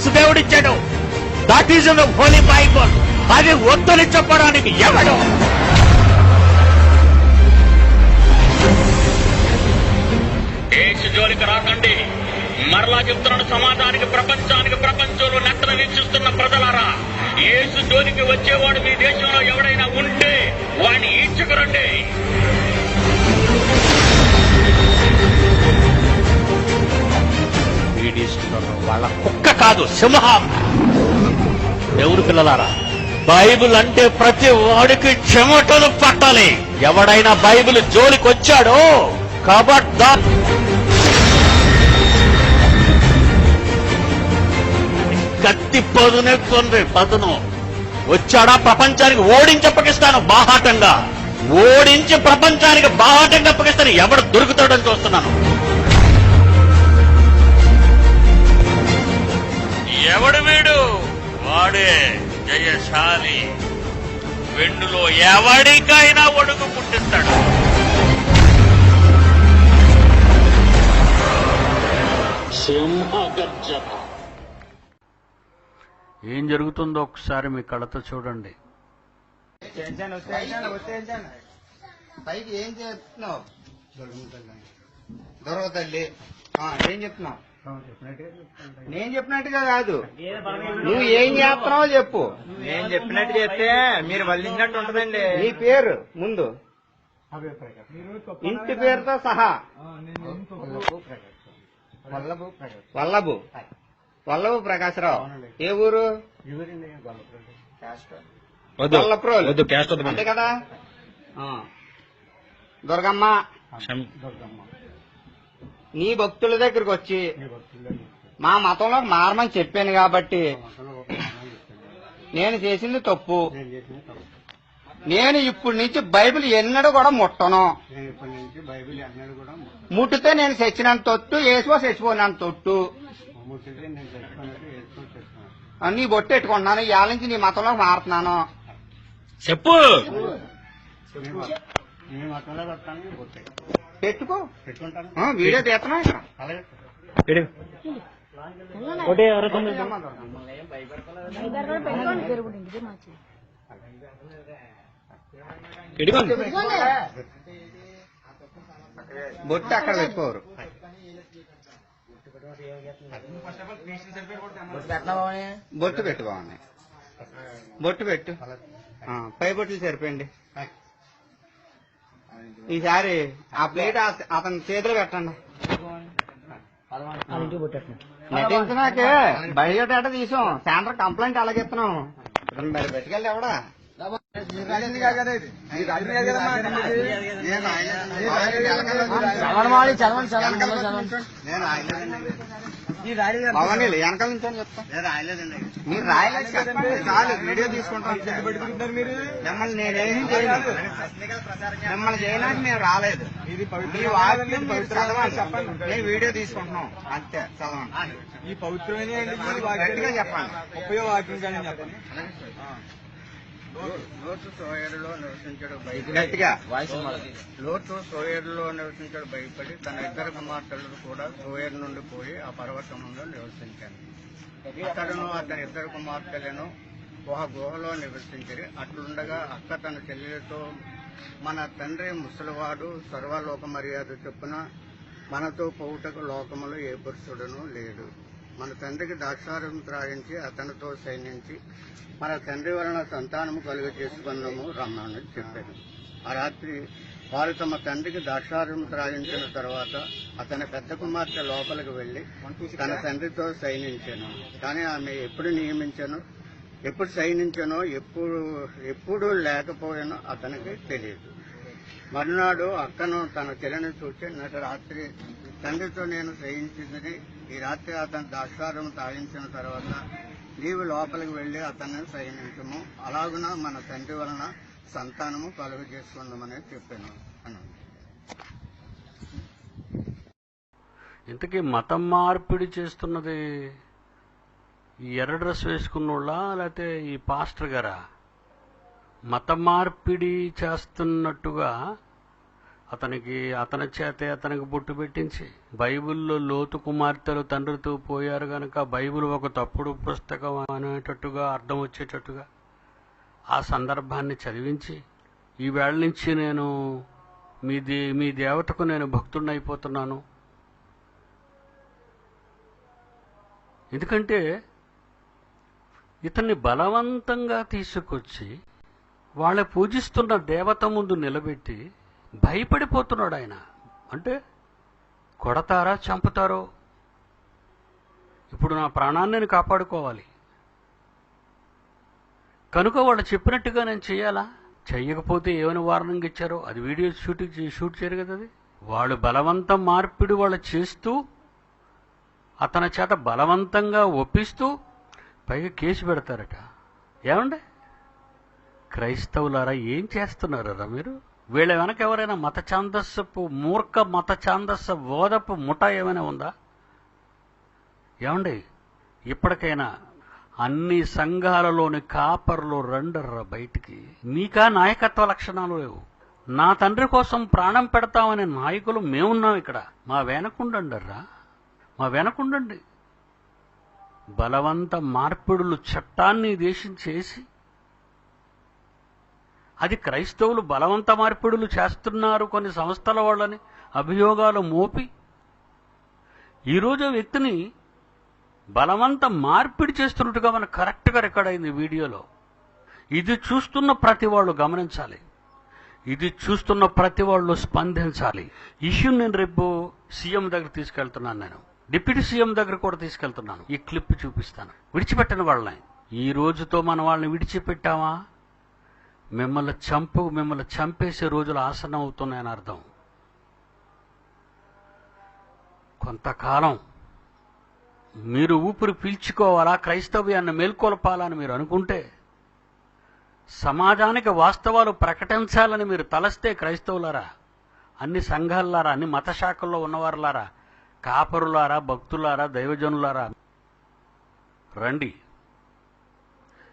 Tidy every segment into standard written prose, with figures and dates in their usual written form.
యేసు దేవుడిచ్చాడు. That is the holy Bible. అది వద్దని చెప్పడానికి ఎవడు? యేసు జోలికి రాకండి. మరలా చెప్తున్నాడు సమాజానికి, ప్రపంచానికి, ప్రపంచంలో నెత్తన వీక్షిస్తున్న ప్రజలారా, యేసు జోలికి వచ్చేవాడు మీ దేశంలో ఎవడైనా ఉంటే వాడిని ఈడ్చుకురండి. వాళ్ళ కుక్క కాదు, సింహం. దేవుని పిల్లలారా, బైబిల్ అంటే ప్రతి వాడికి చెమటలు పట్టాలి. ఎవడైనా బైబిల్ జోలికి వచ్చాడో కబడ్డా కత్తి పదునెత్తుంది. పదును వచ్చాడా ప్రపంచానికి ఓడించి అప్పగిస్తాను. బాహాటంగా ఓడించి ప్రపంచానికి బాహాటంగా అప్పగిస్తాను. ఎవడు దొరుకుతాడని చూస్తున్నాను. ఎవడు వీడు? వాడే జయశాలి. వెండులో ఎవడికైనా ఒడుగు పుట్టిస్తాడు. సింహగర్జన. ఏం జరుగుతుందో ఒకసారి మీ కళ్ళతో చూడండి. పైకి ఏం చెప్తున్నావు? దొరవ తల్లి ఏం చెప్తున్నావు? నేను చెప్పినట్టుగా కాదు, నువ్వు ఏం చేస్తున్నావో చెప్పు. నేను చెప్పినట్టు చెప్తే మీరు వల్లించినట్టు ఉంటుందండి. నీ పేరు ముందు, ఇంటి పేరుతో సహా. వల్లభు ప్రకాశరావు. ఏ ఊరు? వల్లప్రోలు. అంతే కదా. దుర్గమ్మ, నీ భక్తుల దగ్గరకు వచ్చి మా మతంలో మారమని చెప్పాను కాబట్టి నేను చేసింది తప్పు. నేను ఇప్పటి నుంచి బైబిల్ ఎన్నడూ కూడా ముట్టను. ముట్టితే నేను చచ్చినంత తొట్టు, వేసుకో చచ్చిపోయినంత తొట్టు. నీ బొట్టు పెట్టుకుంటున్నాను. ఇవాళ నుంచి నీ మతంలో మారుతున్నాను. చెప్పు. పెట్టుకో. వీడియో తీస్తున్నా. బొట్టు అక్కడ పెట్టుకోరు. బొట్టు పెట్టు. బాగున్నాయి. బొట్టు పెట్టు. పై బొట్లు సరిపోయింది. ఈసారి ఆ ప్లేట్ అతని చేతిలో పెట్టండి. నటించినాకే బయట తీసాం. సెంటర్ కంప్లైంట్ అలాగే ఇస్తున్నాం. మరి బయటకెళ్ళి ఎవడా? అవన్నీ వెనకాల నుంచి అని చెప్తాను. మీరు రాయలేదు. చాలు, వీడియో తీసుకుంటాం. మిమ్మల్ని నేనేం చేయలేదు. మిమ్మల్ని చేయడానికి మేము రాలేదు. మీ వాక్యం మీరు చదవాలి. నేను వీడియో తీసుకుంటున్నాం అంతే. చదవండి. ఈ పవిత్రమైన గట్టిగా చెప్పండి. ఉపయోగవాక్యం కానీ చెప్పండి. లోతు సోయరులో నివసించడు గట్టిగా. లోతు సోయరులో నివసించడు భయపడి తన ఇద్దరు కుమార్తెలు కూడా సోయరు నుండి పోయి ఆ పర్వతంలో నివసించాను. అతడును అతని ఇద్దరు కుమార్తెలను ఒక గుహలో నివసించరు. అట్లుండగా అక్క తన చెల్లెలతో, మన తండ్రి ముసలివాడు, సర్వలోక మర్యాద చొప్పున మనతో పోవుటకు లోకములో ఏ పురుషుడును లేడు. మన తండ్రికి ద్రాక్షారసం త్రాగించి అతనితో సైనించి మన తండ్రి వలన సంతానము కలుగ చేసుకున్నాము రమ్మని చెప్పాను. ఆ రాత్రి వారు తమ తండ్రికి ద్రాక్షారసం త్రాగించిన తర్వాత అతని పెద్ద కుమార్తె లోపలికి వెళ్లి తన తండ్రితో సైనించాను. కానీ ఆమె ఎప్పుడు సైనించానో ఎప్పుడు లేకపోయానో అతనికి తెలియదు. మరునాడు అక్కను తన చెల్లిని చూసి, నేటి రాత్రి తండ్రితో నేను సహించింది. ఈ రాత్రి అతను ద్రాక్షారసం తాగించిన తర్వాత నీవు లోపలికి వెళ్లి అతన్ని సైనించము. అలాగున మన తండ్రి వలన సంతానము కలుగ చేసుకుందామని చెప్పాను అన్నాడు. ఇంతకీ మతం మార్పిడి చేస్తున్నది ఈ ఎర్ర డ్రెస్ వేసుకున్నోళ్ళ, లేకపోతే ఈ పాస్టర్ గారా? మత మార్పిడి చేస్తున్నట్టుగా అతని చేతే అతనికి బొట్టు పెట్టించి, బైబిల్లో లోతు కుమార్తెలు తండ్రితో పోయారు గనక బైబిల్ ఒక తప్పుడు పుస్తకం అనేటట్టుగా అర్థం వచ్చేటట్టుగా ఆ సందర్భాన్ని చదివించి, ఈ వేళ నుంచి నేను మీ దేవతకు నేను భక్తుడిని అయిపోతున్నాను. ఎందుకంటే ఇతన్ని బలవంతంగా తీసుకొచ్చి వాళ్ళ పూజిస్తున్న దేవత ముందు నిలబెట్టి భయపడిపోతున్నాడు ఆయన. అంటే కొడతారా, చంపుతారో, ఇప్పుడు నా ప్రాణాన్ని నేను కాపాడుకోవాలి కనుక వాళ్ళు చెప్పినట్టుగా నేను చేయాలా? చెయ్యకపోతే ఏమైనా వార్నింగ్ ఇచ్చారో అది వీడియో షూట్ చేయరు కదా. అది వాళ్ళు బలవంతం మార్పిడి వాళ్ళు చేస్తూ అతని చేత బలవంతంగా ఒప్పిస్తూ పైగా కేసు పెడతారట. ఏమండి క్రైస్తవులారా, ఏం చేస్తున్నారా మీరు? వీళ్ళ వెనక ఎవరైనా మత ఛాందస్సపు మూర్ఖ మత ఛాందస్స బోధపు ముఠ ఏమైనా ఉందా? ఏమండి ఇప్పటికైనా అన్ని సంఘాలలోని కాపర్లు రండర్రా బయటికి. మీకా నాయకత్వ లక్షణాలు లేవు. నా తండ్రి కోసం ప్రాణం పెడతామనే నాయకులు మేమున్నాం ఇక్కడ. మా వెనకుండండర్రా, మా వెనకుండండి. బలవంత మార్పిడులు చట్టాన్ని దేశం చేసి అది క్రైస్తవులు బలవంత మార్పిడులు చేస్తున్నారు కొన్ని సంస్థల వాళ్ళని అభియోగాలు మోపి ఈరోజు వ్యక్తిని బలవంత మార్పిడి చేస్తున్నట్టుగా మనకు కరెక్ట్గా రికార్డ్ అయింది వీడియోలో. ఇది చూస్తున్న ప్రతి వాళ్ళు గమనించాలి, ఇది చూస్తున్న ప్రతి వాళ్ళు స్పందించాలి. ఇష్యూని నేను రేపు సీఎం దగ్గర తీసుకెళ్తున్నాను, నేను డిప్యూటీ సీఎం దగ్గర కూడా తీసుకెళ్తున్నాను. ఈ క్లిప్ చూపిస్తాను. విడిచిపెట్టిన వాళ్ళని ఈ రోజుతో మన వాళ్ళని విడిచిపెట్టామా మిమ్మల్ని చంపేసే రోజులు ఆసనం అవుతున్నాయని అర్థం. కొంతకాలం మీరు ఊపిరి పీల్చుకోవాలా, క్రైస్తవ్యాన్ని మేల్కొల్పాలని మీరు అనుకుంటే, సమాజానికి వాస్తవాలు ప్రకటించాలని మీరు తలస్తే, క్రైస్తవులారా, అన్ని సంఘాలారా, అన్ని మత శాఖల్లో ఉన్నవారులారా, కాపరులారా, భక్తులారా, దైవజనులారా, రండి.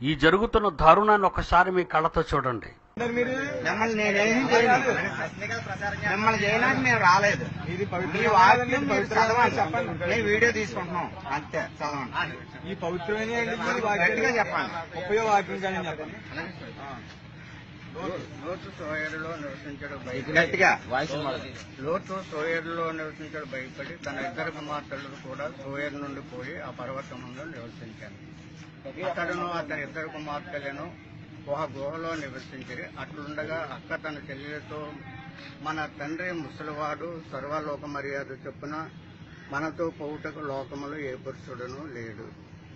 ఈ జరుగుతున్న దారుణాన్ని ఒకసారి మీ కళ్ళతో చూడండి. మిమ్మల్ని నేనేం చేయను, మిమ్మల్ని చేయడానికి మేము రాలేదు. మీ వాక్యం మీరు చదవండి, మేము వీడియో తీసుకుంటున్నాం అంతే. చదవండి. ఈ పవిత్రమైన గట్టిగా చెప్పండి. ఉపయోగవాక్యం కానీ చెప్పండి. లోతు సోయరులో నివసించడం గట్టిగా లోతు సోయరులో నివసించడం భయపడి తన ఇద్దరు కుమార్తెలు కూడా సోయరు నుండి పోయి ఆ పర్వతములో నివసించాను. అతడును అతని ఇద్దరు కుమార్తెలను ఒక గుహలో నివసించి, అట్లుండగా అక్క తన చెల్లెలతో, మన తండ్రి ముసలివాడు, సర్వలోక మర్యాద చొప్పున మనతో పోవుటకు లోకములో ఏ పురుషుడును లేడు.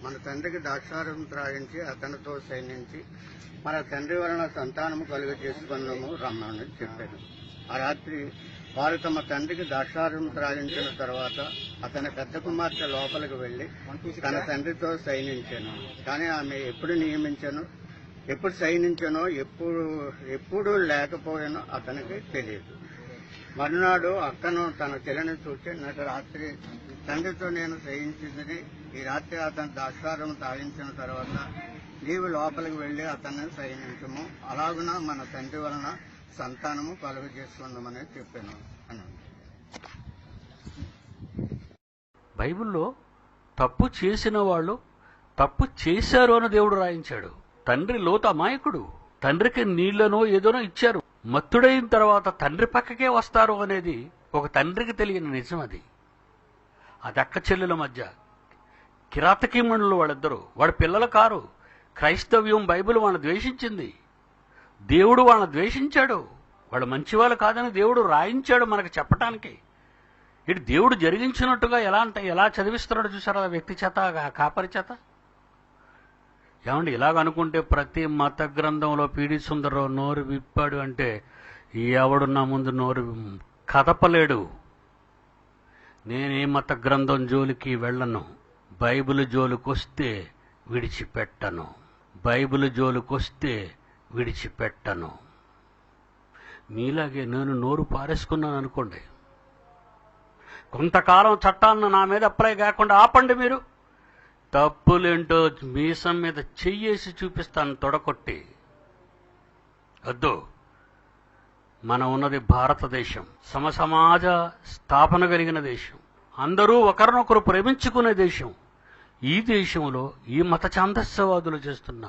మన తండ్రికి ద్రాక్షారసం త్రాగించి అతనితో సైనించి మన తండ్రి వలన సంతానము కలుగ చేసుకున్నాము రమ్మని చెప్పాను. ఆ రాత్రి వారు తమ తండ్రికి ద్రాక్షారసం త్రాగించిన తర్వాత అతని పెద్ద కుమార్తె లోపలికి వెళ్లి తన తండ్రితో సైనించాను. కానీ ఆమె ఎప్పుడు సైనించానో ఎప్పుడు లేకపోయానో అతనికి తెలియదు. మరునాడు అక్కను తన చెల్లిని చూసి, నేటి రాత్రి తండ్రితో నేను సహించింది, ఈ రాత్రి అతను ద్రాక్షారసం తాగించిన తర్వాత నీవు లోపలికి వెళ్లి అతన్ని సైనించము, అలాగున మన తండ్రి వలన సంతానము కలుగు చేసుకుందామని చెప్పాను అన్నాడు. బైబిల్లో తప్పు చేసిన వాళ్ళు తప్పు చేశారు అని దేవుడు రాయించాడు. తండ్రి లోతు అమాయకుడు. తండ్రికి నీళ్లనో ఏదోనో ఇచ్చారు. మత్తుడైన తర్వాత తండ్రి పక్కకే వస్తారు అనేది ఒక తండ్రికి తెలియని నిజం. అది అక్క చెల్లెల మధ్య కిరాతకీమణులు వాళ్ళిద్దరూ. వాడి పిల్లలు కారు. క్రైస్తవ్యం బైబిల్ వాళ్ళని ద్వేషించింది. దేవుడు వాళ్ళని ద్వేషించాడు. వాళ్ళు మంచివాళ్ళు కాదని దేవుడు రాయించాడు మనకు చెప్పటానికి. ఇటు దేవుడు జరిగించినట్టుగా ఎలా చదివిస్తున్నాడు చూసారా వ్యక్తి చేత, కాపరి చేత. ఏమండి ఇలాగ అనుకుంటే ప్రతి మత గ్రంథంలో పీడి సుందరరావు నోరు విప్పాడు అంటే ఎవడు నా ముందు నోరు కదపలేడు. నేనే మత గ్రంథం జోలికి వెళ్ళను. బైబిల్ జోలికొస్తే విడిచిపెట్టను. బైబిల్ జోలికొస్తే విడిచిపెట్టను. మీలాగే నేను నోరు పారేసుకున్నాను అనుకోండి, కొంతకాలం చట్టాన్ని నా మీద అప్లై కాకుండా ఆపండి. మీరు తప్పులేంటో మీసం మీద చెయ్యేసి చూపిస్తాను తొడకొట్టి. వద్దు, మనం ఉన్నది భారతదేశం, సమసమాజ స్థాపన కలిగిన దేశం, అందరూ ఒకరినొకరు ప్రేమించుకునే దేశం. ఈ దేశంలో ఈ మత ఛాందస్యవాదులు చేస్తున్న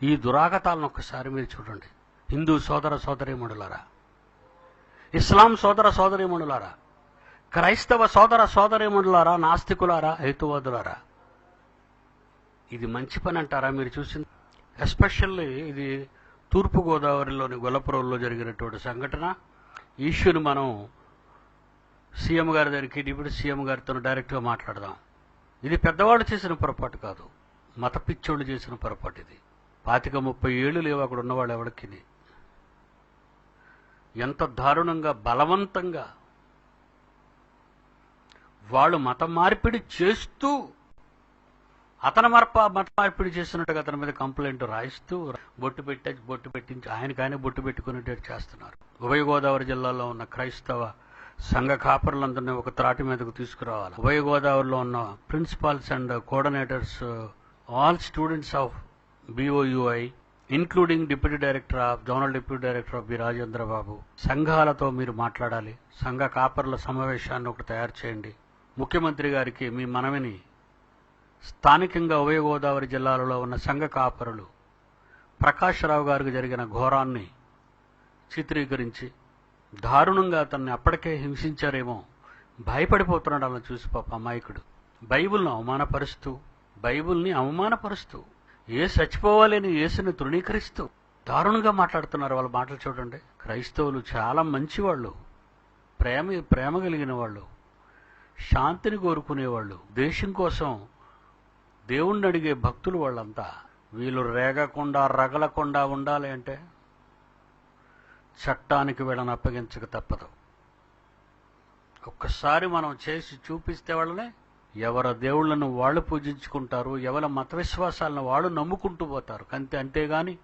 ఈ దురాగతాలను ఒక్కసారి మీరు చూడండి. హిందూ సోదర సోదరీమణులారా, ఇస్లాం సోదర సోదరీమణులారా, క్రైస్తవ సోదర సోదరీమణులారా, నాస్తికులారా, హేతువాదులారా, ఇది మంచి పని అంటారా మీరు చూసింది? ఎస్పెషల్లీ ఇది తూర్పుగోదావరిలోని గొల్లపురంలో జరిగినటువంటి సంఘటన. ఈ ఇష్యూని మనం సీఎం గారి దగ్గరికి, డిప్యూటీ సీఎం గారితో డైరెక్ట్గా మాట్లాడదాం. ఇది పెద్దవాళ్ళు చేసిన పొరపాటు కాదు, మత పిచ్చోళ్ళు చేసిన పొరపాటు ఇది. 25-30 ఏళ్ళు లేవు అక్కడ ఉన్నవాళ్ళు ఎవరికి. ఎంత దారుణంగా బలవంతంగా వాళ్ళు మత మార్పిడి చేస్తూ, మత మార్పిడి చేస్తున్నట్టుగా అతని మీద కంప్లైంట్ రాయిస్తూ బొట్టు పెట్టించి ఆయనకాయనే బొట్టు పెట్టుకునేటట్టు చేస్తున్నారు. ఉభయ గోదావరి జిల్లాలో ఉన్న క్రైస్తవ సంఘ కాపరులందరినీ ఒక త్రాటి మీదకు తీసుకురావాలి. ఉభయ గోదావరిలో ఉన్న principals and coordinators, all students of BOUI, including zonal deputy director of B Rajendra Babu, సంఘాలతో మీరు మాట్లాడాలి. సంఘ కాపరుల సమావేశాన్ని ఒకటి తయారు చేయండి. ముఖ్యమంత్రి గారికి మీ మనవిని స్థానికంగా ఉభయ గోదావరి జిల్లాలలో ఉన్న సంఘ కాపరులు ప్రకాశ్రావు గారికి జరిగిన ఘోరాన్ని చిత్రీకరించి, దారుణంగా అతన్ని అప్పటికే హింసించారేమో భయపడిపోతున్నాడు అలా చూసి పాప అమాయకుడు. బైబిల్ని అవమానపరుస్తూ చచ్చిపోవాలని యేసుని తృణీకరిస్తూ దారుణంగా మాట్లాడుతున్నారు. వాళ్ళ మాటలు చూడండి. క్రైస్తవులు చాలా మంచివాళ్ళు, ప్రేమ కలిగిన వాళ్ళు, శాంతిని కోరుకునేవాళ్ళు, దేశం కోసం దేవుణ్ణి అడిగే భక్తులు వాళ్ళంతా. వీళ్ళు రేగకుండా రగలకుండా ఉండాలి అంటే చట్టానికి వీళ్ళని అప్పగించక తప్పదు. ఒక్కసారి మనం చేసి చూపిస్తే వాళ్ళనే ఎవరి దేవుళ్లను వాళ్ళు పూజించుకుంటారు, ఎవరి మత విశ్వాసాలను వాళ్ళు నమ్ముకుంటూ పోతారు. అంతేగాని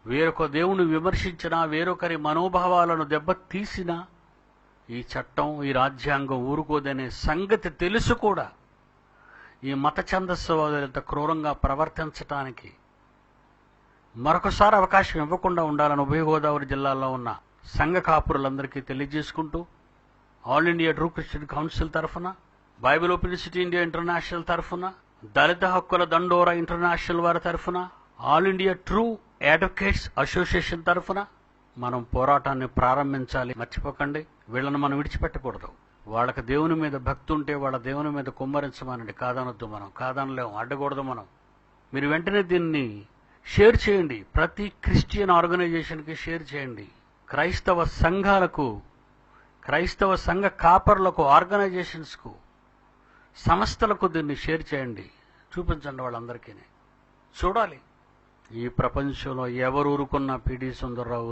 వేరొక దేవుని విమర్శించినా, వేరొకరి మనోభావాలను దెబ్బతీసినా ఈ చట్టం, ఈ రాజ్యాంగం ఊరుకోదనే సంగతి తెలుసు కూడా ఈ మత ఛందస్సువాదులు ఇంత క్రూరంగా ప్రవర్తించటానికి మరొకసారి అవకాశం ఇవ్వకుండా ఉండాలని ఉభయ గోదావరి జిల్లాలో ఉన్న సంఘ కాపురులందరికీ తెలియజేసుకుంటూ, all India true Christian council తరఫున, Bible open city India international తరఫున, దళిత హక్కుల దండోరా ఇంటర్నేషనల్ వారి తరఫున, all India true advocates association తరఫున మనం పోరాటాన్ని ప్రారంభించాలి. మర్చిపోకండి, వీళ్ళని మనం విడిచిపెట్టకూడదు. వాళ్ళకి దేవుని మీద భక్తి ఉంటే వాళ్ళ దేవుని మీద కుమ్మరించమనండి. కాదనొద్దు, మనం కాదనలేము, అడ్డకూడదు మనం. మీరు వెంటనే దీన్ని షేర్ చేయండి, ప్రతి క్రిస్టియన్ ఆర్గనైజేషన్కి షేర్ చేయండి. క్రైస్తవ సంఘాలకు, క్రైస్తవ సంఘ కాపర్లకు, ఆర్గనైజేషన్స్కు, సంస్థలకు దీన్ని షేర్ చేయండి, చూపించండి వాళ్ళందరికీ. చూడాలి ఈ ప్రపంచంలో ఎవరు ఊరుకున్న పిడి సుందర్రావు